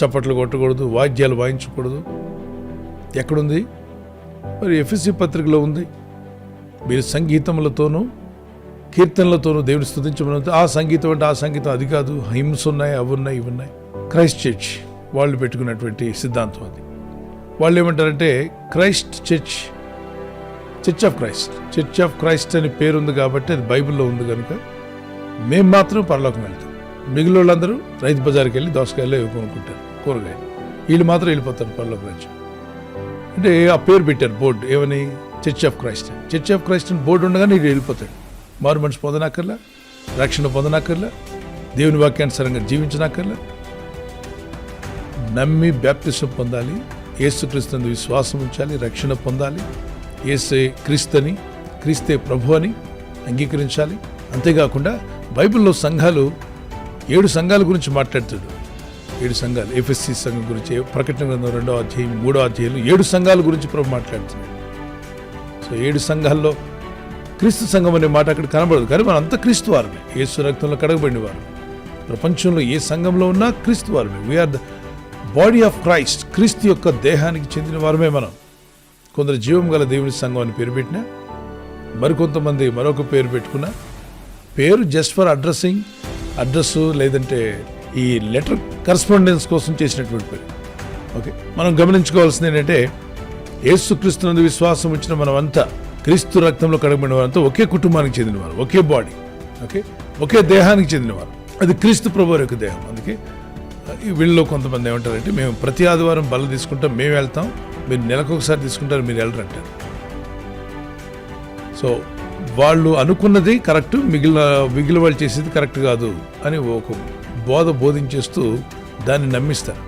చప్పట్లు కొట్టకూడదు, వాద్యాలు వాయించకూడదు. ఎక్కడుంది? మరి ఎఫెసీ పత్రికలో ఉంది. మీరు సంగీతములతోనూ కీర్తనలతోనూ దేవుని స్తుతించమని. ఆ సంగీతం అంటే ఆ సంగీతం అది కాదు. హిమ్స్ ఉన్నాయి, అవి ఉన్నాయి, ఇవి ఉన్నాయి. క్రైస్ట్ చర్చ్ వాళ్ళు పెట్టుకున్నటువంటి సిద్ధాంతం అది. వాళ్ళు ఏమంటారంటే Christ church, church of Christ. Church of Christ అని పేరుంది కాబట్టి అది బైబిల్లో ఉంది కనుక మేము మాత్రం పరలోకం వెళ్తాం. మిగిలిన వాళ్ళందరూ రైతు బజార్కి వెళ్ళి దోసకాయలు కొనుక్కుంటారు, కూరగాయలు. వీళ్ళు మాత్రం వెళ్ళిపోతారు పరలోక రాజ్యం. అంటే ఆ పేరు పెట్టారు బోర్డు, ఏమని? Church of Christ. Church of Christ అని బోర్డు ఉండగానే వీడు వెళ్ళిపోతాడు. మారు మనిషి పొందనక్కర్లా, రక్షణ పొందనక్కర్లా, దేవుని వాక్యానుసారంగా జీవించనక్కర్లా. నమ్మి బ్యాప్టిజం పొందాలి, యేసుక్రీస్తుని విశ్వాసం ఉంచాలి, రక్షణ పొందాలి, యేసే క్రీస్తుని, క్రీస్తే ప్రభు అని అంగీకరించాలి. అంతేకాకుండా బైబిల్లో సంఘాలు 7 సంఘాల గురించి మాట్లాడుతాడు. 7 సంఘాలు, ఎఫెసీ సంఘం గురించి, ప్రకటన గ్రంథం 2వ అధ్యాయం 3వ అధ్యాయంలో 7 సంఘాల గురించి ప్రభు మాట్లాడుతున్నాడు. సో 7 సంఘాల్లో క్రీస్తు సంఘం అనే మాట అక్కడ కనబడదు, కానీ మనం అంతా క్రీస్తు వారమే, యేసు రక్తంలో కడగబడిన వారు. ప్రపంచంలో ఏ సంఘంలో ఉన్నా క్రీస్తు వారమే. We are the body of Christ. క్రీస్తు యొక్క దేహానికి చెందిన వారమే మనం. కొందరు జీవం గల దేవుని సంఘం అని పేరు పెట్టినా, మరికొంతమంది మరొక పేరు పెట్టుకున్నా, పేరు జస్ట్ ఫర్ అడ్రస్ లేదంటే ఈ లెటర్ కరస్పాండెన్స్ కోసం చేసినటువంటి పేరు. ఓకే, మనం గమనించుకోవాల్సింది ఏంటంటే యేసుక్రీస్తునందు విశ్వాసం వచ్చిన మనమంతా క్రీస్తు రక్తంలో కడగబడిన వారంతా ఒకే కుటుంబానికి చెందినవారు, ఒకే బాడీ, ఓకే, ఒకే దేహానికి చెందినవారు. అది క్రీస్తు ప్రభువారి యొక్క దేహం. అందుకే వీళ్ళలో కొంతమంది ఏమంటారంటే మేము ప్రతి ఆదివారం బల్ల తీసుకుంటాం, మేము వెళ్తాం, మీరు నెలకొకసారి తీసుకుంటారు, మీరు వెళ్ళరంటారు. సో వాళ్ళు అనుకున్నది కరెక్ట్, మిగిలిన వాళ్ళు చేసేది కరెక్ట్ కాదు అని ఒక బోధించేస్తూ దాన్ని నమ్మిస్తారు.